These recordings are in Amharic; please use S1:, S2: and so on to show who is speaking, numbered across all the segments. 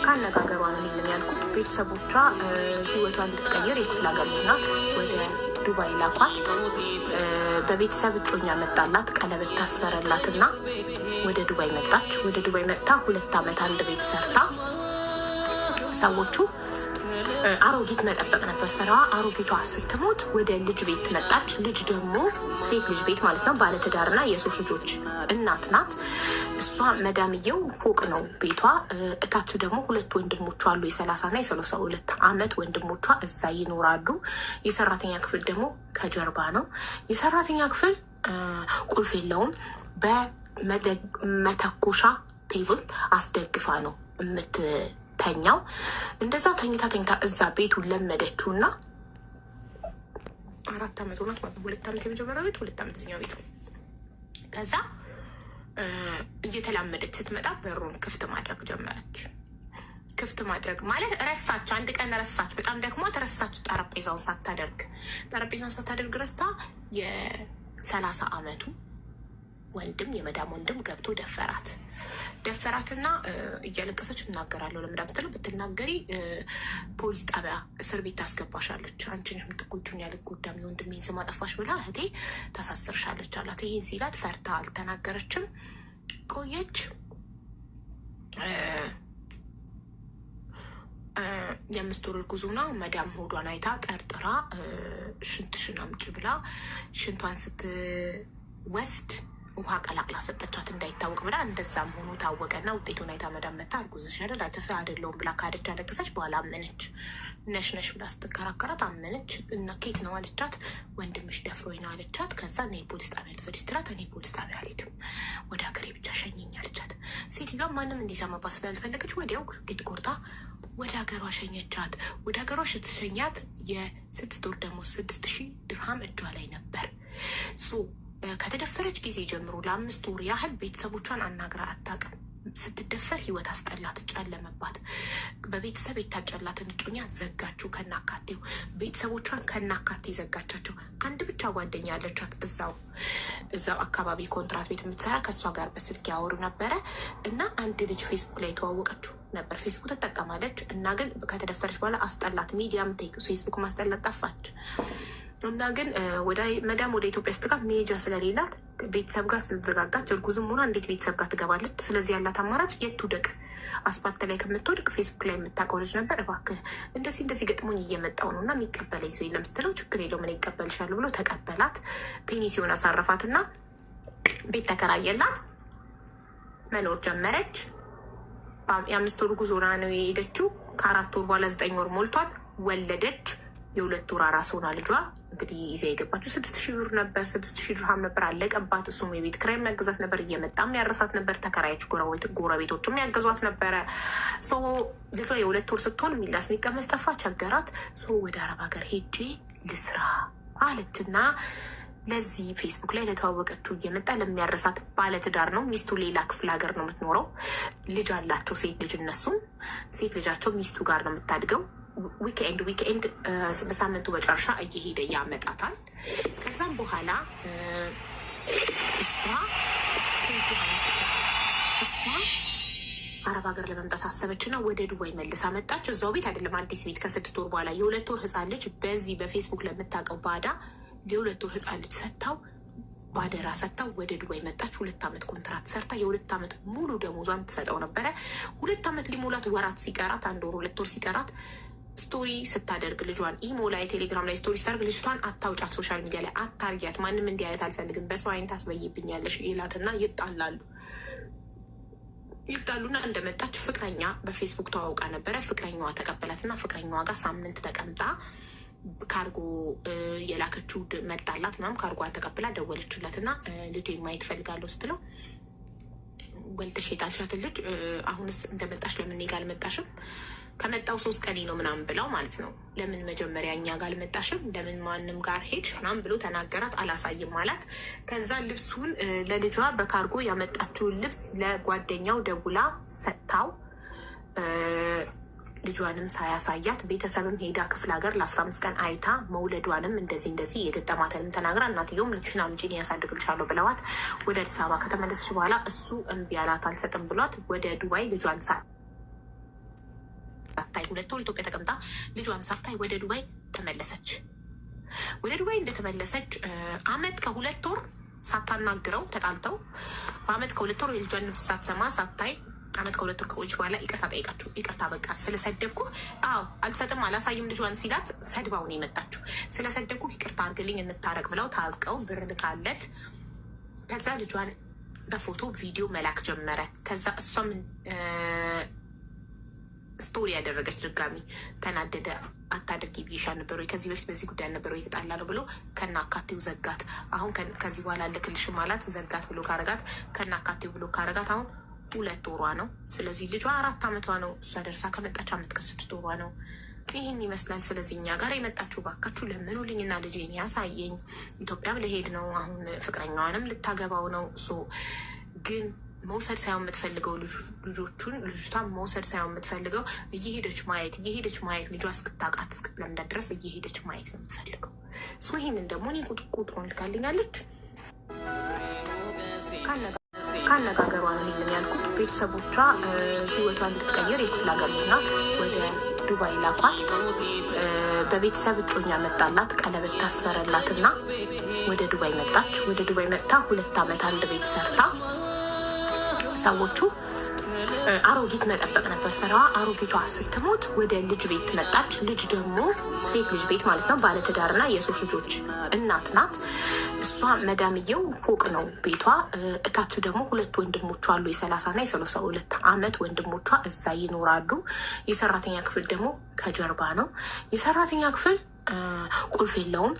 S1: ካነጋገሯ ነው ይሄንን ያልኩት። ቤተሰቦቿ ህይወቷን እንድትቀይር የክፍለ ሀገር ልጅ ናት። ወደ ዱባይ ላኳት። በቤተሰብ እጮኛ መጣላት፣ ቀለበት ታሰረላት እና ወደ ዱባይ መጣች። ወደ ዱባይ መጥታ 2 ዓመት አንድ ቤት ሰርታ ሰዎቹ አሮጊት መጠበቅ ነበር ስራዋ። አሮጊቷ ስትሞት ወደ ልጅ ቤት መጣች። ልጅ ደግሞ ሴት ልጅ ቤት ማለት ነው። ባለትዳርና የ3 ልጆች እናት ናት። እሷ መዳምየው ፎቅ ነው ቤቷ። እታች ደግሞ 2 ወንድሞቿ አሉ። የ30 እና የ32 ዓመት ወንድሞቿ እዛ ይኖራሉ። የሰራተኛ ክፍል ደግሞ ከጀርባ ነው። የሰራተኛ ክፍል ቁልፍ የለውም። በመተኮሻ ቴብል አስደግፋ ነው ተኛው። እንደዛ ተኝታ እዛ ቤቱን ለመደችው እና 4 ዓመት ሆናት ማለት ነው። 2 ዓመት የመጀመሪያ ቤት፣ 2 ዓመት እዚኛው ቤት። ከዛ እየተላመደች ስትመጣ በሩን ክፍት ማድረግ ጀመረች። ክፍት ማድረግ ማለት ረሳች። አንድ ቀን ረሳች፣ በጣም ደክሟት ረሳች። ጠረጴዛውን ሳታደርግ ረስታ የ30 ዓመቱ ወንድም የመዳም ወንድም ገብቶ ደፈራትና እያለቀሰች እናገራለሁ ለመዳም ስትለው ብትናገሪ ፖሊስ ጣቢያ እስር ቤት ታስገባሻለች፣ አንቺን የምትጎጁን ያልጎዳም የወንድሜን ስም አጠፋሽ ብላ እህቴ ታሳስርሻለች አላት። ይህን ሲላት ፈርታ አልተናገረችም። ቆየች። የ5 ወር እርጉዝ ሆና መዳም ሆዷን አይታ ጠርጥራ ሽንትሽን አምጪ ብላ ሽንቷን ስትወስድ ውሃ ቀላቅላ ሰጠቻት እንዳይታወቅ ብላ። እንደዛም ሆኖ ታወቀና ውጤቱን አይታ መዳም መታ እርጉዝሽ አይደል አይደለሁም ብላ ካደች፣ አለቀሰች። በኋላ አመነች። ነሽ ብላ ስትከራከራት አመነች እና ኬት ነው አለቻት። ወንድምሽ ደፍሮኝ ነው አለቻት። ከዛ እኔ ፖሊስ ጣቢያ ልወስድሽ ስትላት እኔ ፖሊስ ጣቢያ አልሄድም ወደ ሀገሬ ብቻ ሸኘኝ አለቻት። ሴትዮዋ ማንም እንዲሰማባት ስላልፈለገች ወዲያው ጌጥ ቆርጣ ወደ ሀገሯ ሸኘቻት። ወደ ሀገሯ ስትሸኛት የ6 ወር ደግሞ 6000 ድርሃም እጇ ላይ ነበር። ከተደፈረች ጊዜ ጀምሮ ለ5 ወር ያህል ቤተሰቦቿን አናግራ አታውቅም። ስትደፈር ህይወት አስጠላት፣ ጨለመባት። በቤተሰብ የታጨላትን እጮኛ ዘጋችው ከናካቴው። ቤተሰቦቿን ከናካቴ ዘጋቻቸው። አንድ ብቻ ጓደኛ ያለቻት እዛው አካባቢ ኮንትራት ቤት የምትሰራ፣ ከእሷ ጋር በስልክ ያወሩ ነበረ እና አንድ ልጅ ፌስቡክ ላይ የተዋወቀችው ነበር። ፌስቡክ ትጠቀማለች እና ግን ከተደፈረች በኋላ አስጠላት። ሚዲያም ፌስቡክ ማስጠላት ጠፋች እና ግን መዳም ወደ ኢትዮጵያ ስትገባ ሜጃ ስለሌላት ቤተሰብ ጋር ስለተዘጋጋች እርጉዝም ሆና እንዴት ቤተሰብ ጋር ትገባለች? ስለዚህ ያላት አማራጭ የቱ ደቅ አስፓልት ላይ ከምትወድቅ ፌስቡክ ላይ የምታውቀው ልጅ ነበር። እባክህ እንደዚህ ገጥሞኝ እየመጣው ነው እና የሚቀበለኝ ሰው የለም ስትለው ችግር የለው ምን ይቀበልሻለሁ ብሎ ተቀበላት። ፔኒሲዮን አሳረፋት እና ቤት ተከራየላት። መኖር ጀመረች። የ5 ወር ጉዞ ነው የሄደችው። ከ4 ወር በኋላ 9 ወር ሞልቷት ወለደች። የ2 ወር አራስ ሆና ልጇ እንግዲህ ይዛ የገባችው 6000 ብር ነበር፣ 6000 ድርሃም ነበር። አለቀባት። እሱም የቤት ኪራይ የሚያገዛት ነበር፣ እየመጣም ያረሳት ነበር። ተከራዮች ጎረቤቶችም ያገዟት ነበረ። ልጇ የ2 ወር ስትሆን የሚላስ የሚቀመስ ጠፋ፣ ቸገራት። ወደ አረብ ሀገር ሄጄ ልስራ አለችና ለዚህ ፌስቡክ ላይ ለተዋወቀችው እየመጣ ለሚያረሳት ባለትዳር ነው። ሚስቱ ሌላ ክፍለ ሀገር ነው የምትኖረው። ልጅ አላቸው፣ ሴት ልጅ። እነሱም ሴት ልጃቸው ሚስቱ ጋር ነው የምታድገው። ዊክኤንድ በሳምንቱ መጨረሻ እየሄደ ያመጣታል። ከዛም በኋላ እሷ አረብ ሀገር ለመምጣት አሰበችና ወደ ዱባይ መልሳ መጣች። እዛው ቤት አይደለም አዲስ ቤት። ከ6 ወር በኋላ የ2 ወር ህፃን ልጅ በዚህ በፌስቡክ ለምታውቀው ባዳ የ2 ወር ህፃን ልጅ ባደራ ሰጥታው ወደ ዱባይ መጣች። 2 ዓመት ኮንትራት ሰርታ የ2 ዓመት ሙሉ ደሞዟን ትሰጠው ነበረ። 2 ዓመት ሊሞላት ወራት ሲቀራት፣ 1 ወር 2 ወር ሲቀራት ስቶሪ ስታደርግ ልጇን ኢሞ ላይ ቴሌግራም ላይ ስቶሪ ስታደርግ ልጅቷን አታውጫት፣ ሶሻል ሚዲያ ላይ አታርጊያት፣ ማንም እንዲያየት አልፈልግም፣ በሰው አይነት ታስበይብኛለሽ ይላትና ይጣሉና እንደመጣች ፍቅረኛ በፌስቡክ ተዋውቃ ነበረ። ፍቅረኛዋ ተቀበላትና ፍቅረኛዋ ጋር ሳምንት ተቀምጣ ካርጎ የላከችው መጣላት ምናምን ካርጎን ተቀብላ ደወለችለትና ልጅ ማየት ፈልጋለሁ ስትለው ወልደሽ የጣልሻትን ልጅ አሁንስ እንደመጣሽ ለምን እኔ ጋር አልመጣሽም? ከመጣው 3 ቀን ነው ምናምን ብለው ማለት ነው። ለምን መጀመሪያ እኛ ጋር አልመጣሽም? ለምን ማንም ጋር ሄድሽ? ምናምን ብሎ ተናገራት። አላሳይም አላት። ከዛ ልብሱን ለልጇ በካርጎ ያመጣችውን ልብስ ለጓደኛው ደውላ ሰጥታው ልጇንም ሳያሳያት ቤተሰብም ሄዳ ክፍለ ሀገር ለ15 ቀን አይታ መውለዷንም እንደዚህ የገጠማትንም ተናግራ እናትየውም ልጅሽን አምጪ ያሳድግልሻለሁ ብለዋት ወደ አዲስ አበባ ከተመለሰች በኋላ እሱ እምቢ አላት፣ አልሰጥም ብሏት ወደ ዱባይ ልጇን ሳታይ 2 ወር ኢትዮጵያ ተቀምጣ ልጇን ሳታይ ወደ ዱባይ ተመለሰች። ወደ ዱባይ እንደተመለሰች አመት ከ2 ወር ሳታናግረው ተጣልተው በአመት ከ2 ወር የልጇን ነፍስ ሳትሰማ ሳታይ አመት ከ2 ወር ከቆየች በኋላ ይቅርታ ጠይቃችሁ ይቅርታ በቃ ስለሰደብኩ አልሰጥም አላሳይም ልጇን ሲላት ሰድባውን የመጣችው ስለሰደብኩ ይቅርታ አድርግልኝ እንታረቅ ብለው ታርቀው ብር ልካለት ከዛ ልጇን በፎቶ ቪዲዮ መላክ ጀመረ። ከዛ እሷም ስቶሪ ያደረገች ድጋሚ ተናደደ። አታደርጊ ብዬሻል ነበር ወይ ከዚህ በፊት በዚህ ጉዳይ ነበር ወይ የተጣላለው ብሎ ከናካቴው ዘጋት። አሁን ከዚህ በኋላ ልክልሽም አላት ዘጋት ብሎ ካረጋት ከናካቴው ብሎ ካረጋት አሁን 2 ወሯ ነው። ስለዚህ ልጇ 4 አመቷ ነው። እሷ ደርሳ ከመጣች 1 ከ6 ወሯ ነው። ይህን ይመስላል። ስለዚህ እኛ ጋር የመጣችሁ ባካችሁ ለምኑልኝ እና ልጄን ያሳየኝ። ኢትዮጵያም ለሄድ ነው አሁን ፍቅረኛዋንም ልታገባው ነው። ግን መውሰድ ሳይሆን የምትፈልገው ልጆቹን ልጅቷን መውሰድ ሳይሆን የምትፈልገው እየሄደች ማየት ልጇ እስክታውቃት እስክትለምዳት ድረስ እየሄደች ማየት ነው የምትፈልገው። ይህንን ደግሞ እኔ ቁጥሩን ልካልኛለች። ካነጋገሯ ነው ይልን ያልኩት። ቤተሰቦቿ ህይወቷን እንድትቀይር የክፍለ ሀገር ናት ወደ ዱባይ ላኳት። በቤተሰብ እጮኛ መጣላት፣ ቀለበት ታሰረላት እና ወደ ዱባይ መጣች። ወደ ዱባይ መጥታ 2 አመት አንድ ቤት ሰርታ ሰዎቹ አሮጊት መጠበቅ ነበር ስራዋ። አሮጊቷ ስትሞት ወደ ልጅ ቤት መጣች። ልጅ ደግሞ ሴት ልጅ ቤት ማለት ነው። ባለትዳርና የ3 ልጆች እናት ናት። እሷ መዳምየው ፎቅ ነው ቤቷ። እታች ደግሞ 2 ወንድሞቿ አሉ። የ30 እና የ32 አመት ወንድሞቿ እዛ ይኖራሉ። የሰራተኛ ክፍል ደግሞ ከጀርባ ነው። የሰራተኛ ክፍል ቁልፍ የለውም።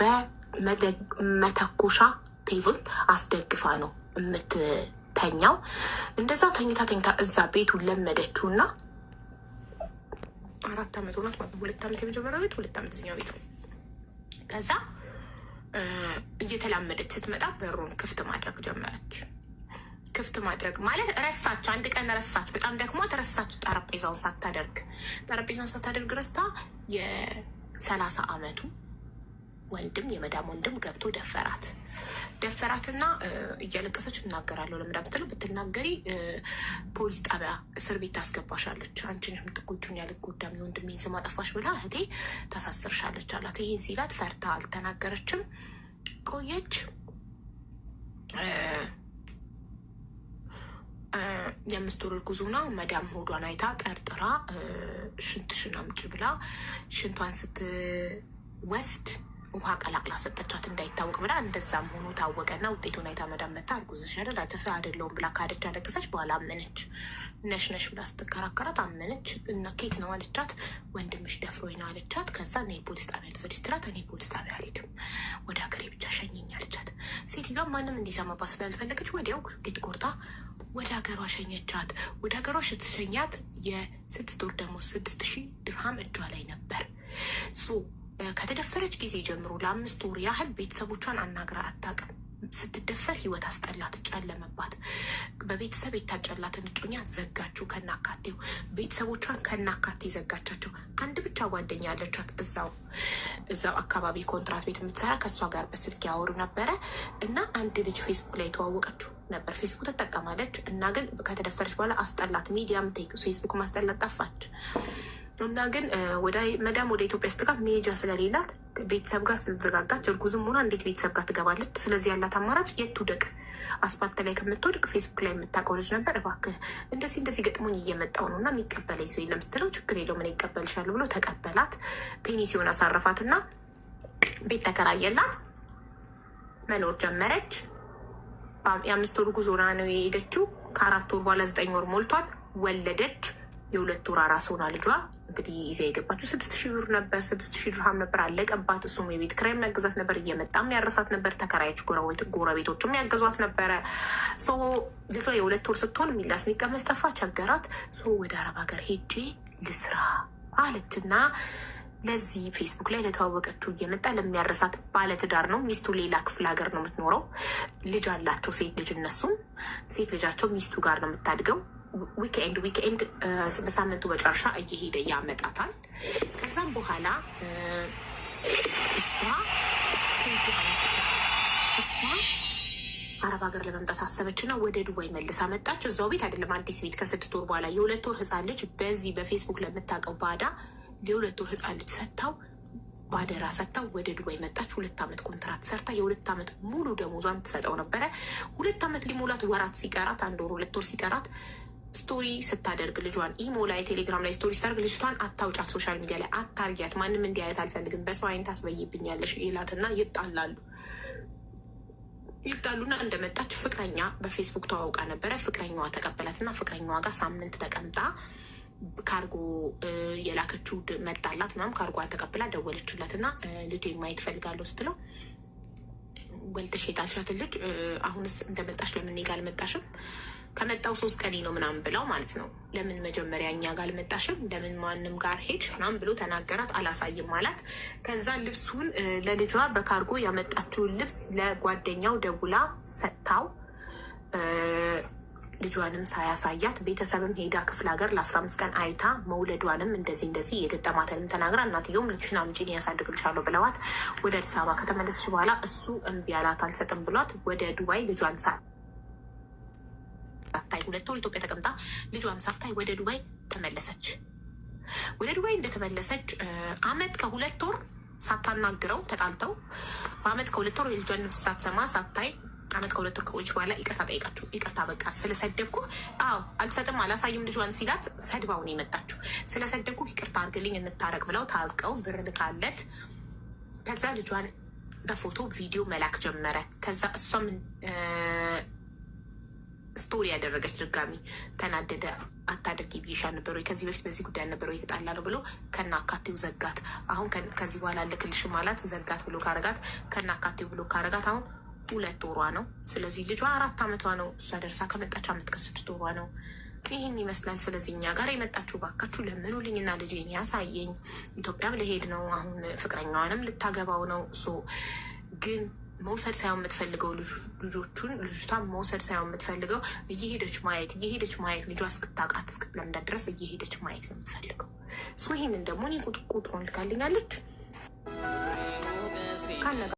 S1: በመተኮሻ ቴብል አስደግፋ ነው ተኛው። እንደዛ ተኝታ እዛ ቤቱን ለመደችው እና 4 አመት ሆናት ማለት ነው። 2 አመት የመጀመሪያ ቤት 2 አመት እዚኛው ቤት ነው። ከዛ እየተላመደች ስትመጣ በሩን ክፍት ማድረግ ጀመረች። ክፍት ማድረግ ማለት ረሳች። አንድ ቀን ረሳች። በጣም ደክሟት ረሳች። ጠረጴዛውን ሳታደርግ ረስታ የ30 አመቱ ወንድም የመዳም ወንድም ገብቶ ደፈራትና እያለቀሰች እናገራለሁ ለመዳም ስትለው ብትናገሪ ፖሊስ ጣቢያ እስር ቤት ታስገባሻለች፣ አንቺን የምትጎጁን ያልጎዳም የወንድሜን ስም አጠፋሽ ብላ እህቴ ታሳስርሻለች አላት። ይህን ሲላት ፈርታ አልተናገረችም። ቆየች። የ5 ወር እርጉዙና መዳም ሆዷን አይታ ጠርጥራ ሽንትሽን አምጪ ብላ ሽንቷን ስትወስድ ውሃ ቀላቅላ ሰጠቻት እንዳይታወቅ ብላ። እንደዛም ሆኖ ታወቀና ውጤቱን አይታ መዳም መታ እርጉዝሽ አይደለሁም ብላ ካደች፣ አለቀሰች። በኋላ አመነች። ነሽ ብላ ስትከራከራት አመነች እና ኬት ነው አለቻት። ወንድምሽ ደፍሮኝ ነው አለቻት። ከዛ እኔ ፖሊስ ጣቢያ ልውሰድሽ ስትላት እኔ ፖሊስ ጣቢያ አልሄድም ወደ ሀገሬ ብቻ ሸኘኝ አለቻት። ሴትዮዋ ማንም እንዲሰማባት ስላልፈለገች ወዲያው ጌጥ ቆርጣ ወደ ሀገሯ ሸኘቻት። ወደ ሀገሯ ስትሸኛት የ6 ወር ደግሞ 6000 ድርሃም እጇ ላይ ነበር። ከተደፈረች ጊዜ ጀምሮ ለ5 ወር ያህል ቤተሰቦቿን አናግራ አታውቅም። ስትደፈር ህይወት አስጠላት፣ ጨለመባት። በቤተሰብ የታጨላትን እጮኛ ዘጋችው ከናካቴው። ቤተሰቦቿን ከናካቴ ዘጋቻቸው። አንድ ብቻ ጓደኛ ያለቻት እዛው አካባቢ ኮንትራት ቤት የምትሰራ ከእሷ ጋር በስልክ ያወሩ ነበረ እና አንድ ልጅ ፌስቡክ ላይ የተዋወቀችው ነበር። ፌስቡክ ትጠቀማለች እና ግን ከተደፈረች በኋላ አስጠላት። ሚዲያም ፌስቡክ ማስጠላት ጠፋች እና ግን መዳም ወደ ኢትዮጵያ ስትጋት መሄጃ ስለሌላት ቤተሰብ ጋር ስለተዘጋጋች እርጉዝም ሆና እንዴት ቤተሰብ ጋር ትገባለች? ስለዚህ ያላት አማራጭ የት ትውደቅ? አስፓልት ላይ ከምትወድቅ ፌስቡክ ላይ የምታውቀው ልጅ ነበር። እባክህ እንደዚህ ገጥሞኝ እየመጣው ነው እና የሚቀበለኝ ሰው የለም ስትለው ችግር የለውም እኔ ይቀበልሻለሁ ብሎ ተቀበላት። ፔኒሲዮን አሳረፋት እና ቤት ተከራየላት። መኖር ጀመረች። የ5 ወር ጉዞ ነው የሄደችው። ከ4 ወር በኋላ 9 ወር ሞልቷት ወለደች። የ2 ወር አራስ ሆና ልጇ እንግዲህ ይዛ የገባችው 6000 ብር ነበር፣ 6000 ድርሃም ነበር አለቀባት። እሱም የቤት ኪራይ የሚያግዛት ነበር፣ እየመጣም ያረሳት ነበር። ተከራዮች ጎረቤቶችም ያገዟት ነበረ። ልጇ የ2 ወር ስትሆን ሚላስ የሚቀመስ ጠፋ፣ ቸገራት። ወደ አረብ ሀገር ሄጄ ልስራ አለችና ለዚህ ፌስቡክ ላይ ለተዋወቀችው እየመጣ ለሚያረሳት ባለትዳር ነው። ሚስቱ ሌላ ክፍለ ሀገር ነው የምትኖረው። ልጅ አላቸው፣ ሴት ልጅ። እነሱም ሴት ልጃቸው ሚስቱ ጋር ነው የምታድገው። ዊክኤንድ በሳምንቱ መጨረሻ እየሄደ ያመጣታል። ከዛም በኋላ እሷ አረብ ሀገር ለመምጣት አሰበችና ወደ ዱባይ መልሳ መጣች። እዛው ቤት አይደለም አዲስ ቤት ከ6 ወር በኋላ የ2 ወር ህፃን ልጅ በዚህ በፌስቡክ ለምታውቀው ባዳ የ2 ወር ህፃን ልጅ ሰጥታው ባደራ ሰጥታው ወደ ዱባይ መጣች። 2 ዓመት ኮንትራት ሰርታ የ2 ዓመት ሙሉ ደሞዟን ትሰጠው ነበረ። 2 ዓመት ሊሞላት ወራት ሲቀራት 1 ወር 2 ወር ሲቀራት ስቶሪ ስታደርግ ልጇን ኢሞ ላይ ቴሌግራም ላይ ስቶሪ ስታደርግ ልጅቷን አታውጫት፣ ሶሻል ሚዲያ ላይ አታርጊያት፣ ማንም እንዲያየት አልፈልግም፣ በሰው አይን ታስበይብኛለሽ ይላትና ይጣሉና እንደመጣች ፍቅረኛ በፌስቡክ ተዋውቃ ነበረ። ፍቅረኛዋ ተቀበላትና ፍቅረኛዋ ጋር ሳምንት ተቀምጣ ካርጎ የላከችው መጣላት ምናምን ካርጓን ተቀብላ ደወለችለትና ልጄ ማየት ፈልጋለሁ ስትለው ወልደሽ የጣልሻትን ልጅ አሁንስ እንደመጣሽ ለምን እኔ ጋር አልመጣሽም? ከመጣው 3 ቀን ነው ምናምን ብለው ማለት ነው። ለምን መጀመሪያ እኛ ጋር አልመጣሽም? ለምን ማንም ጋር ሄድሽ? ምናምን ብሎ ተናገራት። አላሳይም አላት። ከዛ ልብሱን ለልጇ በካርጎ ያመጣችውን ልብስ ለጓደኛው ደውላ ሰጥታው ልጇንም ሳያሳያት ቤተሰብም ሄዳ ክፍለ ሀገር ለ15 ቀን አይታ መውለዷንም እንደዚህ የገጠማትንም ተናግራ እናትየውም ልጅሽን አምጪ እኔ ያሳድግልሻለሁ ብለዋት ወደ አዲስ አበባ ከተመለሰች በኋላ እሱ እምቢ አላት፣ አልሰጥም ብሏት ወደ ዱባይ ልጇን ሳታይ 2 ወር ኢትዮጵያ ተቀምጣ ልጇን ሳታይ ወደ ዱባይ ተመለሰች። ወደ ዱባይ እንደተመለሰች አመት ከ2 ወር ሳታናግረው ተጣልተው በአመት ከ2 ወር የልጇን ነፍስ ሳትሰማ ሳታይ አመት ከ2 ወር ከቆየች በኋላ ይቅርታ ጠይቃችሁ ይቅርታ በቃ ስለሰደብኩ አልሰጥም አላሳይም ልጇን ሲላት ሰድባው ነው የመጣችሁ። ስለሰደብኩ ይቅርታ አድርግልኝ እንታረቅ ብለው ታርቀው ብር ልካለት ከዛ ልጇን በፎቶ ቪዲዮ መላክ ጀመረ። ከዛ እሷም ስቶሪ ያደረገች ድጋሚ ተናደደ። አታደርጊ ብዬሽ ነበር ወይ ከዚህ በፊት በዚህ ጉዳይ ነበር ወይ የተጣላ ነው ብሎ ከናካቴው ዘጋት። አሁን ከዚህ በኋላ ልክልሽም አላት። ዘጋት ብሎ ካረጋት ከናካቴው ብሎ ካረጋት አሁን 2 ወሯ ነው። ስለዚህ ልጇ 4 ዓመቷ ነው። እሷ ደርሳ ከመጣች 1 ዓመት ከ6 ወሯ ነው። ይህን ይመስላል። ስለዚህ እኛ ጋር የመጣችሁ ባካችሁ ለምኑልኝና ልጄን ያሳየኝ። ኢትዮጵያም ልሄድ ነው አሁን ፍቅረኛዋንም ልታገባው ነው። ግን መውሰድ ሳይሆን የምትፈልገው ልጅቷን መውሰድ ሳይሆን የምትፈልገው እየሄደች ማየት ልጇ እስክታውቃት እስክትለምዳት ድረስ እየሄደች ማየት ነው የምትፈልገው። ይህንን ደግሞ እኔ ቁጥሩን ልካልኛለች።